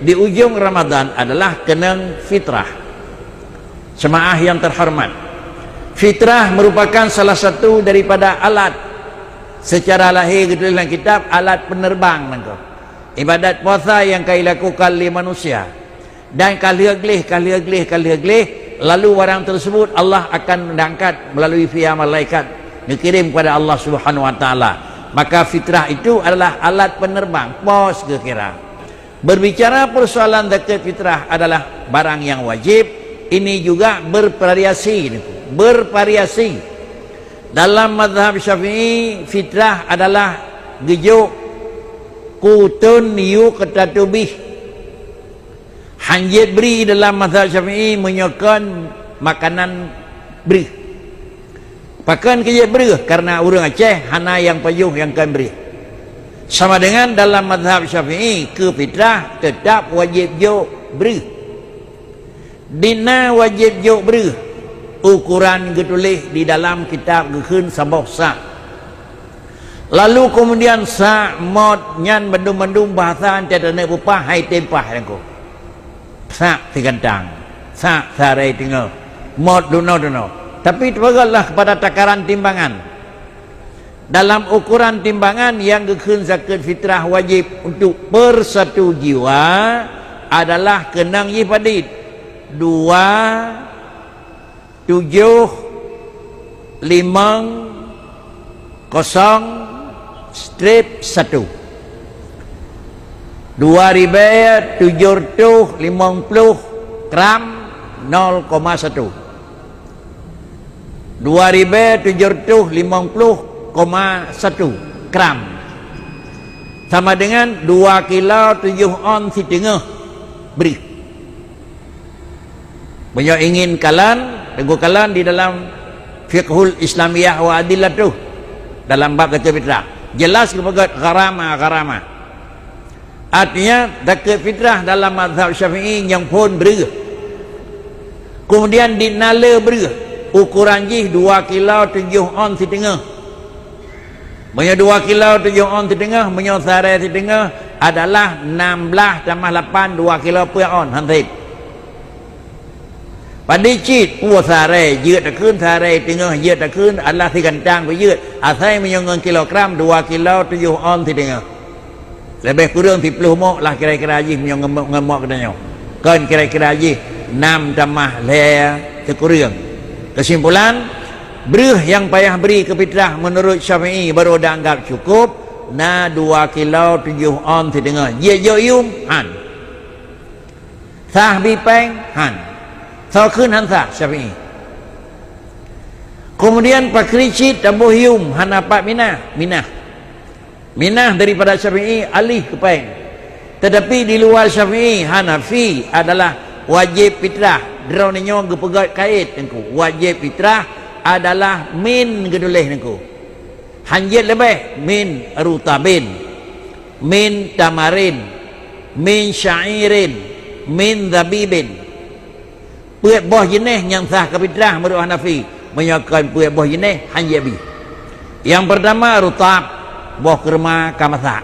di ujung Ramadan adalah kenang fitrah. Jemaah yang terhormat, fitrah merupakan salah satu daripada alat secara lahir gitu dalam kitab, alat penerbang nangko. Ibadat puasa yang kau lakukan oleh manusia, dan kali aglih lalu orang tersebut Allah akan mengangkat melalui via malaikat dikirim kepada Allah Subhanahu wa taala. Maka fitrah itu adalah alat penerbang, pos kira. Berbicara persoalan zakat fitrah adalah barang yang wajib, ini juga bervariasi. Dalam mazhab Syafi'i, fitrah adalah gejuk kutun yu ketatubih. Hanjit beri dalam mazhab Syafi'i menyokong makanan beri. Pakan kejap beri karena orang Aceh hana yang payuh yang kan beri. Sama dengan dalam mazhab Syafi'i, ke fitrah tetap wajib juk beri. Dina wajib juk beri. Ukuran getulis di dalam kitab gekeun sabah sa. Lalu kemudian sa mod nyan bendung-bendung bahasa antara upah hai tempah engko. Sa tigantang. Sa sarai tinggal. Mod duno. Tapi terbagalah kepada takaran timbangan. Dalam ukuran timbangan yang gekeun zakat fitrah wajib untuk per satu jiwa adalah kenang yipadid 2 7 5 0 strip 1 2.750 gram 0,1 2.750,1 gram sama dengan 2 kilo 7 on setengah beri. Banyak ingin teguh kalan di dalam fiqhul islamiyah wa adillah tu dalam bab zakat fitrah jelas kepada gharama. Artinya zakat fitrah dalam mazhab Syafi'i yang pun beri, kemudian dinala beri, ukuran jih 2 kilo 7 on setengah. Banyak 2 kilo 7 on setengah, banyak sarai setengah adalah 16 tambah 8 2 kilo per on hansip. Pada cit saraiยืดตะคืนsarai setengahยืดตะคืนadalah digantangไปยืดasai menyongong kilogram 2 kilo 7 on setengah. Lebih kurang 10 mok lah kira-kira jih menyongong ngemok katanya. Kan kira-kira jih 6 tambah le sekurang. Kesimpulan, beri yang payah beri ke fitrah menurut Syafi'i baru dianggap cukup. 2 kilo 7 on setengah. Ye yum han. Sah bipeng han. Sah kun han sah Syafi'i. Kemudian pakricit tabuh yum han apa minah daripada Syafi'i alih ke peng. Tetapi di luar Syafi'i, Hanafi adalah wajib fitrah. Drawninyo gepegat kait nengku. Wajib fitrah adalah min geduleh nengku. Hanjit lebih min rutabin, min tamarin, min syairin, min zabibin. Puet boh jenis yang sah ke fitrah menurut Hanafi menyokong puet boh jenis hanjit bi. Yang pertama rutab, boh kurma kamasa.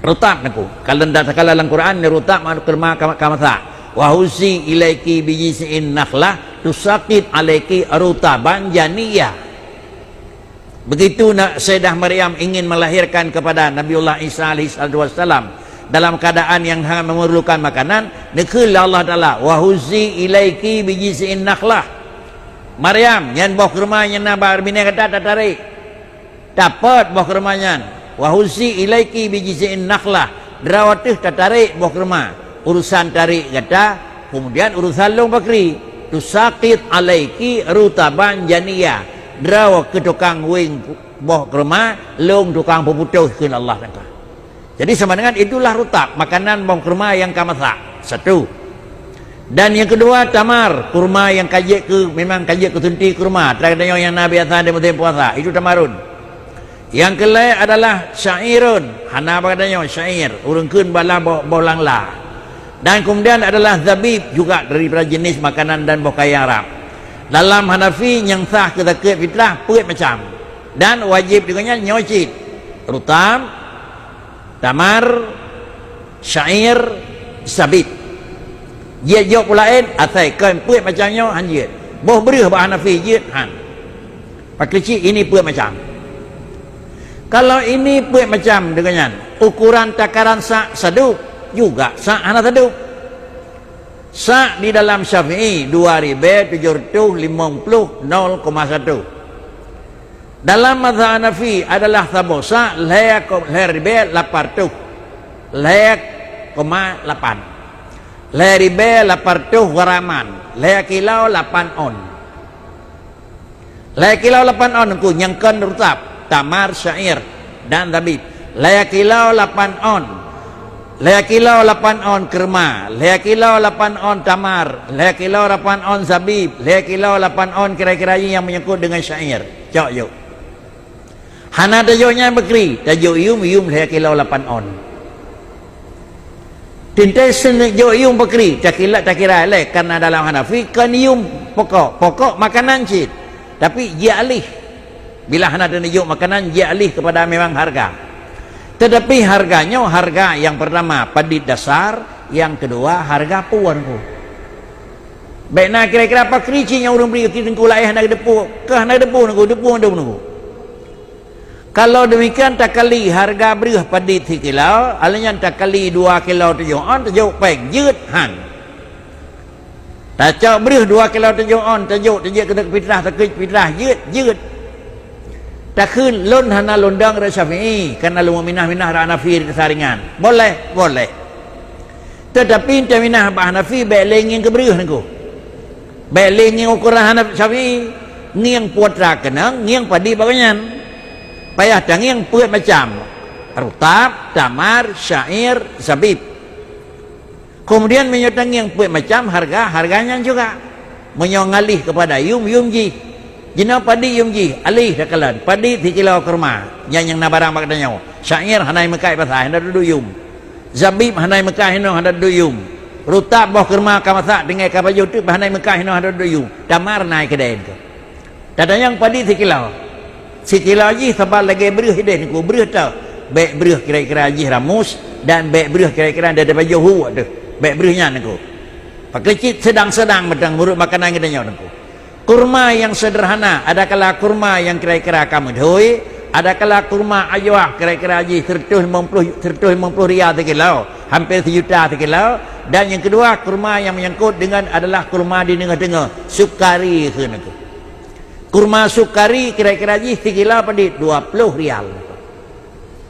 Rutab nengku. Kalau dalam Quran ni rutab kurma kamasa. Wa husi ilaiki bijisi'in nakhlah tusaqit alaiki rutaban janiyah. Begitu Sayyidah Maryam ingin melahirkan kepada Nabiullah Isa alaihi wasallam dalam keadaan yang sangat memerlukan makanan, nekul Allah Taala wa husi ilaiki bijisi'in nakhlah. Maryam yang boh kurmanya nabar bini kata tarik. Dapat boh kurmanya. Wa husi ilaiki bijisi'in nakhlah. Drawatih tarik boh kurma. Urusan tarik kata, kemudian urusan long bakri tusaqit alaiki rutaban janiyah. Draw ke tukang wing boh kurma, long tukang peputuh ke Allah kata. Jadi sama dengan itulah rutab, makanan boh kurma yang kamasa. Satu. Dan yang kedua tamar, kurma yang kajik ke memang kajik ke tunti kurma. Terakhir yang Nabi biasa di musim puasa, itu tamarun. Yang kelai adalah syairun. Hana apa katanya syair, urungkeun bala bolang lah. Dan kemudian adalah zabib juga daripada jenis makanan dan bokaya Arab. Dalam Hanafi yang sah ke zakat fitrah puet macam. Dan wajib dengannya nyocit. Rutam, tamar, syair, zabib. Dia jawab pula lain, atai kan puit macamnya han dia. Boh berih bah Hanafi dia han. Pak kecil ini puit macam. Kalau ini puit macam dengan ukuran takaran sa saduk juga sa hana saduk. Sa di dalam Syafi'i 2750 0,1. Dalam mazhab Hanafi adalah sabo sa ribe 800 0,8. Ribe 800 waraman, kilau 8 on. Kilau 8 on ku nyangkan rutab, tamar, syair dan zabib. Kilau 8 on. Kilau 8 on kurma, kilau 8 on tamar, kilau 8 on zabib, kilau 8 on kira-kira yang menyangkut dengan syair. Cok yuk. Hana tajuknya bekri, tajuk yum kilau 8 on. Tintai senek jo yum bekri, tak kira leh karena dalam Hanafi kan yum pokok makanan cit. Tapi dia alih. Bila hana ada yum makanan dia alih kepada memang harga. Tetapi harganya harga yang pertama padit dasar, yang kedua harga puanku. Baik nak kira-kira apa kericinya orang beri kita ku laih nak depu, kah nak depu nunggu. Kalau demikian tak kali harga berih padi 3 kilo, alanya tak kali 2 kilo 7 on, tajuk peng, jut han. Tak cak berih 2 kilo 7 on, tajuk kena fitrah, takut fitrah, jut. Tak kun lon hana londang ra Syafi'i, kerana lu minah-minah ra Hanafi di saringan. Boleh. Tetapi tak minah ba Hanafi, baik lenging ke berih nengku. Baik lenging ukuran Hanafi Syafi'i, ngiang putra kenang, ngiang padi baganyan. Payah tangiang puit macam rutab, tamar, syair, zabib. Kemudian menyotang yang puit macam harganya juga menyongalih kepada yum ji. Jina padi yum ji, alih dakalan. Padi 3 kilo kurma, yang nabarang maknanya. Syair hanai mekai pasah, hendak duduk yum. Zabib hanai mekai hendak duduk yum. Rutab boh kurma kamasak dengan kapal YouTube hanai mekai hendak duduk yum. Tamar naik kedai ke. Tadanya yang padi 3 kilo. Sikila haji sebab lagi berih dia ni ku berih tau. Baik berih kira-kira haji ramus dan baik berih kira-kira ada baju hu tu. Baik berihnya ni ku. Pak kecil sedang-sedang medang murut makanan kita nyaw tu. Kurma yang sederhana, ada kala kurma yang kira-kira kamu doi, ada kala kurma ayah kira-kira haji 150 rial 1 kilo, hampir 1 juta 1 kilo, dan yang kedua kurma yang menyangkut dengan adalah kurma di tengah-tengah, sukari ke ni ku. Kurma sukari kira-kira ji 3 kilo pedit 20 rial.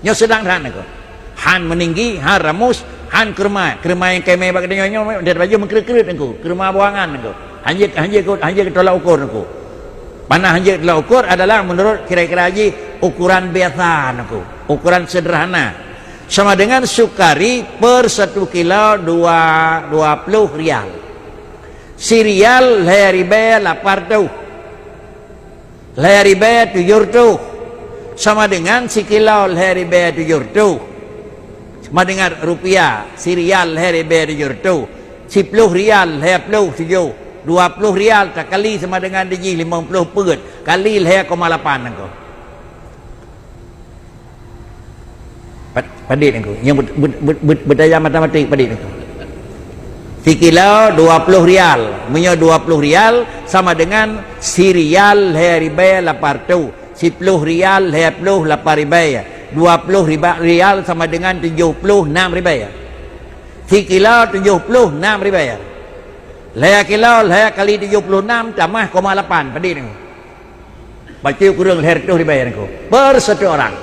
Nya sedang han ko. Han meninggi, han ramus, han kurma yang kemai bak denyo dia baju mengkerit ko. Kurma buangan ko. Hanje tolak ukur ko. Panah hanje tolak ukur adalah menurut kira-kira ji ukuran biasa ko. Ukuran sederhana. Sama dengan sukari per 1 kilo 20 rial. Sirial ribe 800. Ribe 700 sama dengan sekilo ribe 700 sama dengan rupiah sirial ribe 700 10 rial 27 20 rial tak kali sama dengan diji 50 pet kali 0,8 engkau padit engkau yang berdaya matematik padit engkau 3 kilo 20 rial punya 20 rial sama dengan sirial ribe 800 10 rial 28 ribe 20 rial sama dengan 76 ribe 3 kilo 76 ribe 0 kilo 0 kali 76 tambah 0,8 padit ni baca kurang 100 ribe ni per satu orang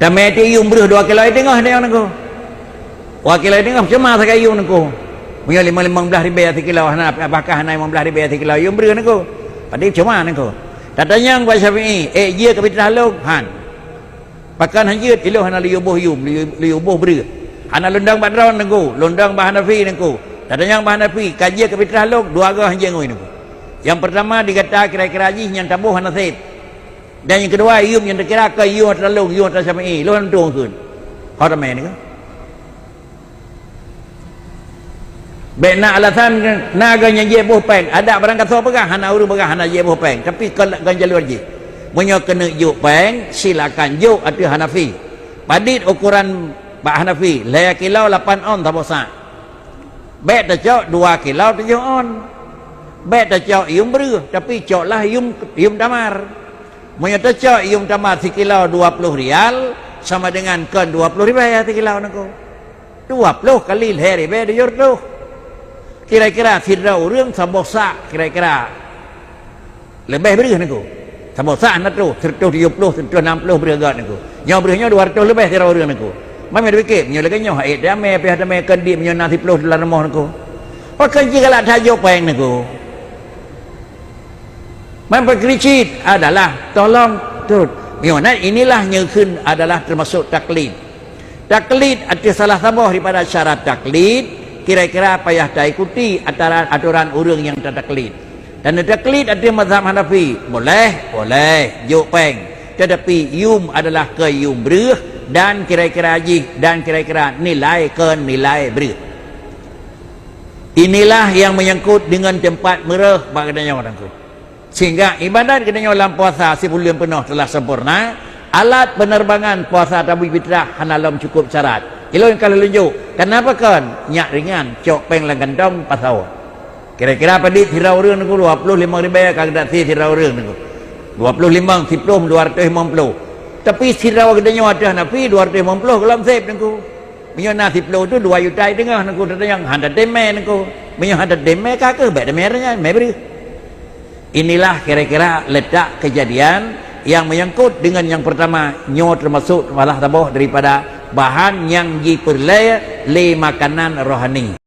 tamati yung beruh 2 kilo tengah dia ni wakil ini ngah cuma saya kayu nengko, punya 15 ribu 1 kilo, apakah naik 15 ribu 1 kilo, yang beri nengko, pada cuma nengko. Katanya yang buat Syafi'i, dia kepitrah log han, pakan hanjut iloh hana liubuh liubuh beri, hana lundang badraun nengko, lundang bah Hanafi nengko. Katanya yang bah Hanafi, kaji kepitrah log 2 agak hanjut ngoi nengko. Yang pertama dikata kira-kira haji yang tabuh hana said, dan yang kedua ium yang dikira ke ium terlalu ium ter Syafi'i, lo hantu kun, kau ramai nengko. Baik nak alasan naganya je buh peng ada barang kata apa kah hana urus bagah hana je buh peng tapi kalau ganjal wajib punya kena juk peng silakan juk atau Hanafi Padit ukuran Pak Hanafi, laya kilau 8 on tak bosak. Bet tak cok 2 kilau 7 on. Bet tak cok ium beruh, tapi cok lah ium damar. Punya tak cok ium damar 1 kilau 20 rial, sama dengan kan 20 ribu ya 1 kilau nako. 20 kali hari bet dia tu. Kira-kira tidak orang sabosa kira-kira lebih beruh nako. Sabosa nak tu 170, 160 beruh gat nako. Nyaw beruhnya 200 lebih tidak orang nako. Mami ada fikir, menyo lagi nyoh haid damai pihak damai kendi menyo nasi peluh dalam rumah nako. Pakai jika lah tajuk payang nako. Memperkericit adalah tolong turut. Menyo inilah nyekun adalah termasuk taklid. Taklid ada salah satu daripada syarat taklid, kira-kira payah tak ikuti antara aturan orang yang tak taklid. Dan taklid ada mazhab Hanafi, boleh juk peng. Tetapi yum adalah ke yum beruh dan kira-kira haji dan kira-kira nilai ke nilai beruh. Inilah yang menyangkut dengan tempat merah bagadanya orangku. Sehingga ibadat kedanya dalam puasa 10 bulan penuh telah sempurna. Alat penerbangan puasa tabu fitrah hanalam cukup syarat. Ilo yang kalau lunjuk, kenapa kan nyak ringan cok peng lang gandong pasau. Kira-kira pada tirau orang niku 25 ribu kagak si tirau orang niku. 25 10 250. Tapi sirau gedenya ada Hanafi 250 dalam sep niku. Menyo nasi 10 tu 2 juta tengah niku yang handa deme niku. Menyo handa deme kagak baik demernya beri. Inilah kira-kira letak kejadian yang menyangkut dengan yang pertama nyo termasuk malah tabuh daripada bahan yang diperlay le makanan rohani.